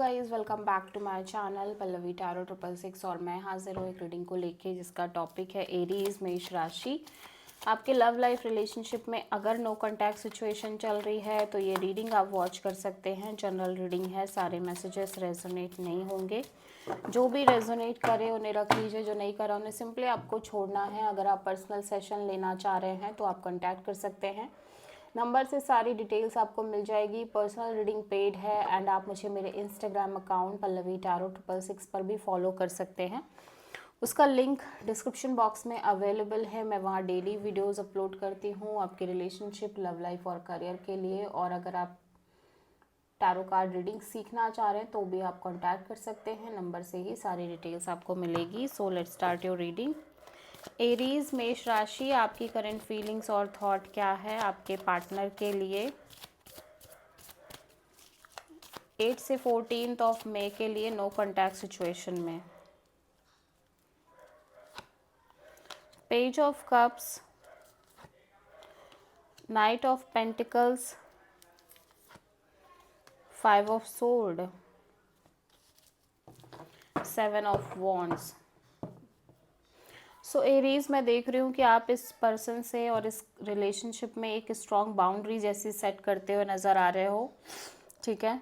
Guys welcome back to my channel Pallavi tarot 666 और मैं हाजिर हूँ एक रीडिंग को लेके जिसका टॉपिक है एरीज मेष राशि। आपके लव लाइफ रिलेशनशिप में अगर नो कांटेक्ट सिचुएशन चल रही है तो ये रीडिंग आप वॉच कर सकते हैं। जनरल रीडिंग है, सारे मैसेजेस रेजोनेट नहीं होंगे। जो भी रेजोनेट करे उन्हें रख लीजिए, जो नहीं करा उन्हें सिंपली आपको छोड़ना है। अगर आप पर्सनल सेशन लेना चाह रहे हैं तो आप कॉन्टैक्ट कर सकते हैं। नंबर से सारी डिटेल्स आपको मिल जाएगी। पर्सनल रीडिंग पेड है एंड आप मुझे मेरे इंस्टाग्राम अकाउंट पल्लवी टैरो 666 पर भी फॉलो कर सकते हैं। उसका लिंक डिस्क्रिप्शन बॉक्स में अवेलेबल है। मैं वहाँ डेली वीडियोस अपलोड करती हूँ आपके रिलेशनशिप, लव लाइफ और करियर के लिए। और अगर आप टैरो कार्ड रीडिंग सीखना चाह रहे हैं तो भी आप कांटेक्ट कर सकते हैं। नंबर से ही सारी डिटेल्स आपको मिलेगी। So let's start your reading. Aries मेष राशि, आपकी करंट फीलिंग्स और थॉट क्या है आपके पार्टनर के लिए 8 से 14 ऑफ मई के लिए नो कांटेक्ट सिचुएशन में। Page of cups, night of pentacles, 5 of sword, 7 of wands. So Aries, मैं देख रही हूँ कि आप इस पर्सन से और इस रिलेशनशिप में एक स्ट्रॉन्ग बाउंड्री जैसी सेट करते हुए नज़र आ रहे हो। ठीक है,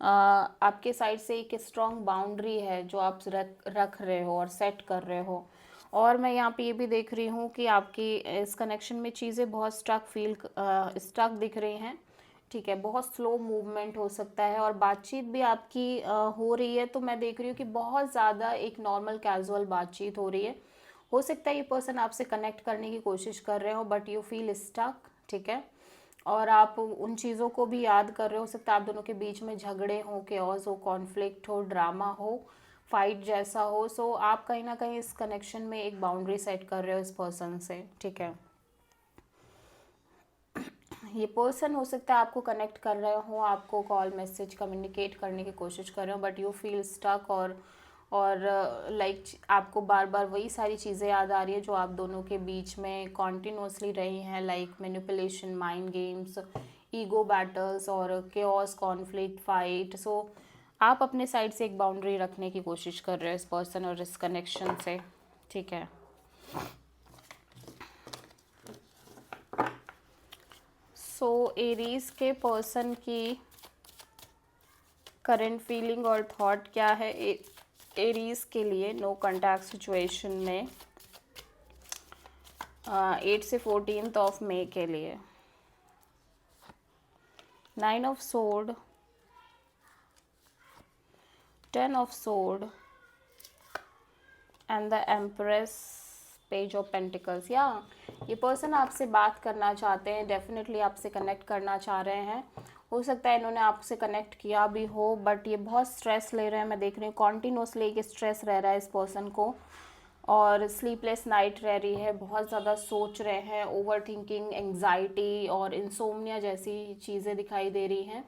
आपके साइड से एक स्ट्रॉन्ग बाउंड्री है जो आप रख रहे हो और सेट कर रहे हो। और मैं यहाँ पे ये भी देख रही हूँ कि आपकी इस कनेक्शन में चीज़ें बहुत स्टक दिख रही हैं। ठीक है, बहुत स्लो मूवमेंट हो सकता है और बातचीत भी आपकी हो रही है। तो मैं देख रही हूँ कि बहुत ज़्यादा एक नॉर्मल कैजुअल बातचीत हो रही है। हो सकता है ये पर्सन आपसे कनेक्ट करने की कोशिश कर रहे हो बट यू फील स्टक। ठीक है, और आप उन चीज़ों को भी याद कर रहे हो सकता है आप दोनों के बीच में झगड़े हो, केओस हो, कॉन्फ्लिक्ट हो, ड्रामा हो, फाइट जैसा हो। सो आप कहीं ना कहीं इस कनेक्शन में एक बाउंड्री सेट कर रहे हो इस पर्सन से। ठीक है, ये पर्सन हो सकता है आपको कनेक्ट कर रहे हो, आपको कॉल मैसेज कम्युनिकेट करने की कोशिश कर रहे हो बट यू फील स्टक। और लाइक आपको बार बार वही सारी चीज़ें याद आ रही है जो आप दोनों के बीच में कॉन्टिन्यूसली रही हैं, like manipulation, mind games, ego battles और केओस, कॉन्फ्लिक्ट, फाइट। सो आप अपने साइड से एक बाउंड्री रखने की कोशिश कर रहे हो इस पर्सन और इस कनेक्शन से। ठीक है, सो एरीज के पर्सन की करंट फीलिंग और थॉट क्या है एरीज के लिए नो कांटेक्ट सिचुएशन में 8 से 14 ऑफ मई के लिए। 9 of sword, 10 of sword and the empress, page of pentacles. या ये पर्सन आपसे बात करना चाहते हैं, डेफिनेटली आपसे कनेक्ट करना चाह रहे हैं। हो सकता है इन्होंने आपसे कनेक्ट किया भी हो बट ये बहुत स्ट्रेस ले रहे हैं। मैं देख रही हूँ कॉन्टिन्यूसली एक स्ट्रेस रह रहा है इस पर्सन को और स्लीपलेस नाइट रह रही है, बहुत ज़्यादा सोच रहे हैं, ओवर थिंकिंग, एंग्जाइटी और इंसोम्निया जैसी चीज़ें दिखाई दे रही हैं।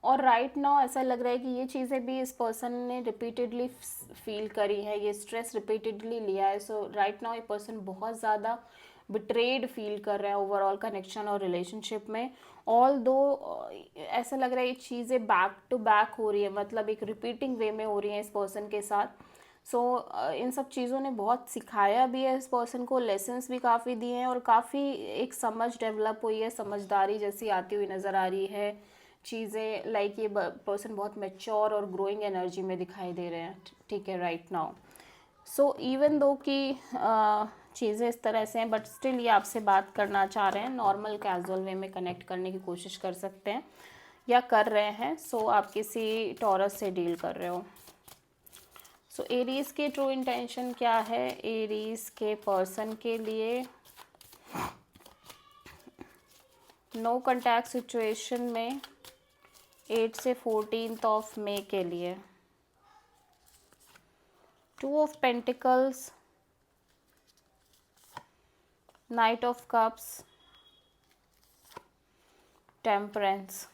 और राइट नाउ ऐसा लग रहा है कि ये चीज़ें भी इस पर्सन ने रिपीटेडली फील करी है, ये स्ट्रेस रिपीटेडली लिया है। सो राइट नाउ ये पर्सन बहुत ज़्यादा बिट्रेड फील कर रहा है ओवरऑल कनेक्शन और रिलेशनशिप में। ऑल दो ऐसा लग रहा है ये चीज़ें बैक टू बैक हो रही है, मतलब एक रिपीटिंग वे में हो रही हैं इस पर्सन के साथ। सो इन सब चीज़ों ने बहुत सिखाया भी है इस पर्सन को, लेसन्स भी काफ़ी दिए हैं और काफ़ी एक समझ डेवलप हुई है, समझदारी जैसी आती हुई नज़र आ रही है। चीज़ें लाइक ये पर्सन बहुत मैच्योर और ग्रोइंग एनर्जी में दिखाई दे रहे हैं। ठीक है, right now. So even though कि चीज़ें इस तरह से हैं बट स्टिल ये आपसे बात करना चाह रहे हैं, नॉर्मल कैजुअल वे में कनेक्ट करने की कोशिश कर सकते हैं या कर रहे हैं। सो आप किसी टॉरस से डील कर रहे हो। सो एरीज के ट्रू इंटेंशन क्या है एरीज के पर्सन के लिए नो कांटेक्ट सिचुएशन में 8 से 14 ऑफ मई के लिए। 2 of pentacles, night of cups, temperance,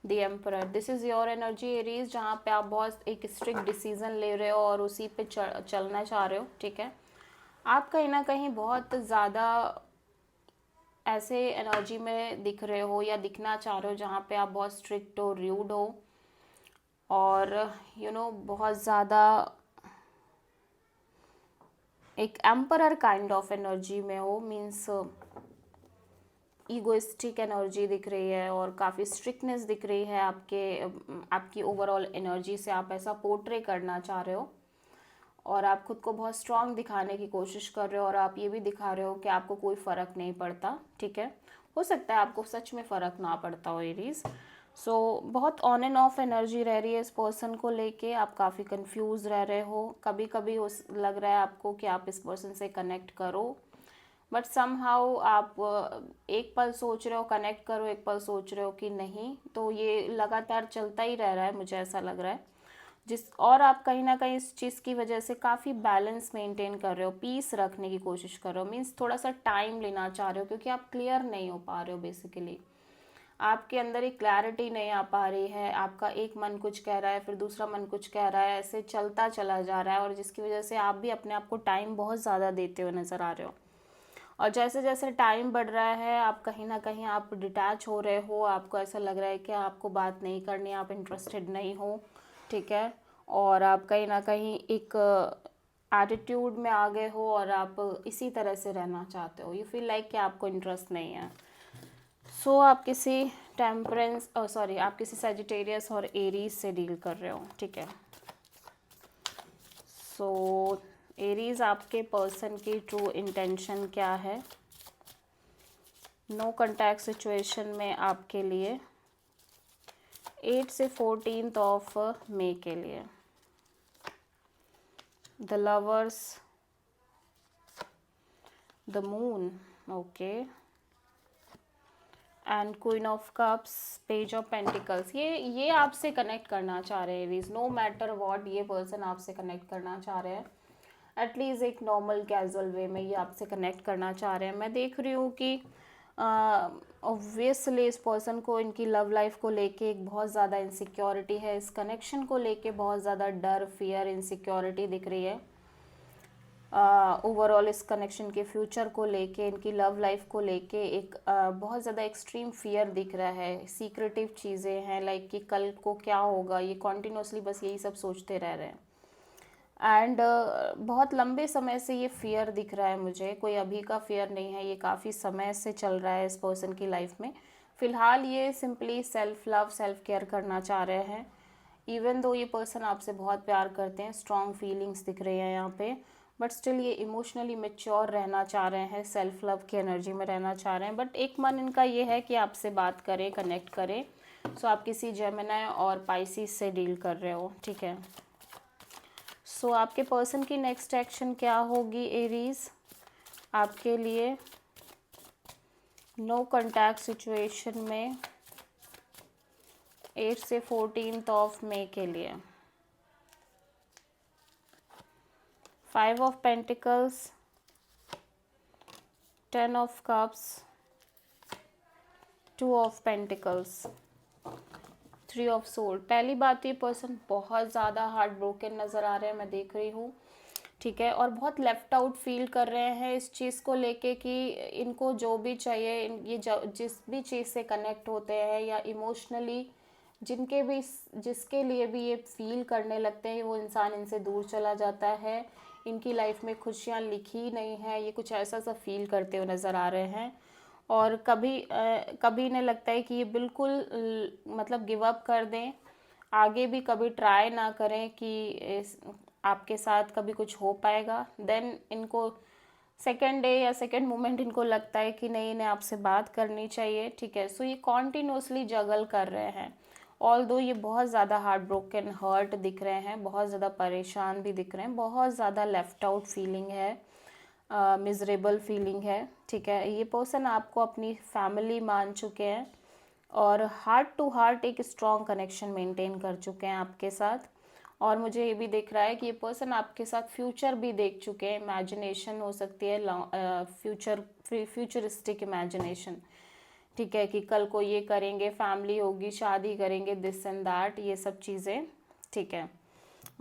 the emperor. This is your energy Aries, जहाँ पे आप बहुत एक स्ट्रिक्ट डिसीजन ले रहे हो और उसी पे चलना चाह रहे हो। ठीक है, आप कहीं ना कहीं बहुत ज़्यादा ऐसे एनर्जी में दिख रहे हो या दिखना चाह रहे हो जहाँ पे आप बहुत स्ट्रिक्ट हो, र्यूड हो, और बहुत ज़्यादा एक एम्परर काइंड ऑफ एनर्जी में हो, मीन्स ईगोइस्टिक एनर्जी दिख रही है और काफ़ी स्ट्रिक्टनेस दिख रही है आपकी ओवरऑल एनर्जी से। आप ऐसा पोर्ट्रे करना चाह रहे हो और आप खुद को बहुत स्ट्रांग दिखाने की कोशिश कर रहे हो और आप ये भी दिखा रहे हो कि आपको कोई फ़र्क नहीं पड़ता, ठीक है। हो सकता है आपको सच में फ़र्क ना पड़ता हो एरीज। सो बहुत ऑन एंड ऑफ एनर्जी रह रही है इस पर्सन को लेके। आप काफ़ी कंफ्यूज रह रहे हो, कभी कभी लग रहा है आपको कि आप इस पर्सन से कनेक्ट करो, बट समहाउ आप एक पल सोच रहे हो कनेक्ट करो, एक पल सोच रहे हो कि नहीं। तो ये लगातार चलता ही रह रहा है, मुझे ऐसा लग रहा है। और आप कहीं ना कहीं इस चीज़ की वजह से काफ़ी बैलेंस मेंटेन कर रहे हो, पीस रखने की कोशिश कर रहे हो, मीन्स थोड़ा सा टाइम लेना चाह रहे हो क्योंकि आप क्लियर नहीं हो पा रहे हो। बेसिकली आपके अंदर एक क्लैरिटी नहीं आ पा रही है। आपका एक मन कुछ कह रहा है, फिर दूसरा मन कुछ कह रहा है, ऐसे चलता चला जा रहा है और जिसकी वजह से आप भी अपने आप को टाइम बहुत ज़्यादा देते हुए नज़र आ रहे हो। और जैसे जैसे टाइम बढ़ रहा है आप कहीं ना कहीं आप डिटैच हो रहे हो, आपको ऐसा लग रहा है कि आपको बात नहीं करनी, आप इंटरेस्टेड नहीं हो, ठीक है। और आप कहीं ना कहीं एक एटीट्यूड में आ गए हो और आप इसी तरह से रहना चाहते हो। यू फील लाइक कि आपको इंटरेस्ट नहीं है। सो आप किसी आप किसी सेजिटेरियस और एरीज से डील कर रहे हो, ठीक है। सो एरीज आपके पर्सन की ट्रू इंटेंशन क्या है नो कॉन्टैक्ट सिचुएशन में आपके लिए 8 से 14 ऑफ मई के लिए। The lovers, the moon, okay, and queen of cups, page of pentacles. ये आपसे कनेक्ट करना चाह रहे हैं एरीज, नो मैटर व्हाट। ये पर्सन आपसे कनेक्ट करना चाह रहे हैं, एटलीस्ट एक नॉर्मल कैजुअल वे में ये आपसे कनेक्ट करना चाह रहे हैं। मैं देख रही हूँ कि ऑब्वियसली इस पर्सन को इनकी लव लाइफ को लेके एक बहुत ज़्यादा इनसिक्योरिटी है, इस कनेक्शन को लेके बहुत ज़्यादा डर, फियर, इनसिक्योरिटी दिख रही है। ओवरऑल इस कनेक्शन के फ्यूचर को लेके, इनकी लव लाइफ को लेके एक बहुत ज़्यादा एक्सट्रीम फियर दिख रहा है। सीक्रेटिव चीज़ें हैं, लाइक कि कल को क्या होगा, ये कॉन्टिन्यूसली बस यही सब सोचते रह रहे हैं। एंड बहुत लंबे समय से ये फियर दिख रहा है मुझे, कोई अभी का फियर नहीं है, ये काफ़ी समय से चल रहा है इस पर्सन की लाइफ में। फ़िलहाल ये simply self love, self care करना चाह रहे हैं। इवन दो ये पर्सन आपसे बहुत प्यार करते हैं, स्ट्रॉन्ग फीलिंग्स दिख रही हैं यहाँ पे, बट स्टिल ये इमोशनली मेच्योर रहना चाह रहे हैं, सेल्फ लव की एनर्जी में रहना चाह रहे हैं। बट एक मन इनका ये है कि आपसे बात करें, कनेक्ट करें। सो आप किसी जेमिनी और पाइसिस से डील कर रहे हो, ठीक है। सो आपके पर्सन की नेक्स्ट एक्शन क्या होगी एरीज आपके लिए नो कॉन्टैक्ट सिचुएशन में 8 से 14 ऑफ मई के लिए। 5 of pentacles, 10 of cups, 2 of pentacles, 3 of sword. पहली बात, ये पर्सन बहुत ज़्यादा हार्ट ब्रोकन नज़र आ रहे हैं, मैं देख रही हूँ, ठीक है। और बहुत लेफ्ट आउट फील कर रहे हैं इस चीज़ को लेके कि इनको जो भी चाहिए, ये जिस भी चीज़ से कनेक्ट होते हैं या इमोशनली जिसके लिए भी ये फील करने लगते हैं, वो इंसान इनसे दूर चला जाता है। इनकी लाइफ में खुशियाँ लिखी नहीं है, ये कुछ ऐसा सा फील करते हुए नज़र आ रहे हैं। और कभी इन्हें लगता है कि ये बिल्कुल मतलब गिव अप कर दें, आगे भी कभी ट्राई ना करें कि आपके साथ कभी कुछ हो पाएगा। देन इनको सेकेंड डे या सेकेंड मोमेंट इनको लगता है कि नहीं, इन्हें आपसे बात करनी चाहिए, ठीक है। सो ये कॉन्टिन्यूसली जगल कर रहे हैं। ऑल दो ये बहुत ज़्यादा हार्ट ब्रोकन, हर्ट दिख रहे हैं, बहुत ज़्यादा परेशान भी दिख रहे हैं, बहुत ज़्यादा लेफ्ट आउट फीलिंग है, मिजरेबल फीलिंग है, ठीक है। ये पर्सन आपको अपनी फैमिली मान चुके हैं और हार्ट टू हार्ट एक स्ट्रॉन्ग कनेक्शन मेंटेन कर चुके हैं आपके साथ। और मुझे ये भी दिख रहा है कि ये पर्सन आपके साथ फ्यूचर भी देख चुके हैं, इमेजिनेशन हो सकती है, फ्यूचरिस्टिक इमेजिनेशन, ठीक है, कि कल को ये करेंगे, फैमिली होगी, शादी करेंगे, दिस एंड दैट, ये सब चीज़ें, ठीक है।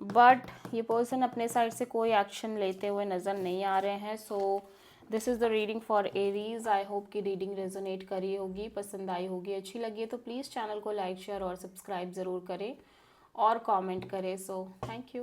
बट ये पर्सन अपने साइड से कोई एक्शन लेते हुए नज़र नहीं आ रहे हैं। So this is the reading for Aries. I hope कि रीडिंग रेजोनेट करी होगी, पसंद आई होगी, अच्छी लगी है तो प्लीज़ चैनल को लाइक, शेयर और सब्सक्राइब ज़रूर करें। और कमेंट करें। So thank you.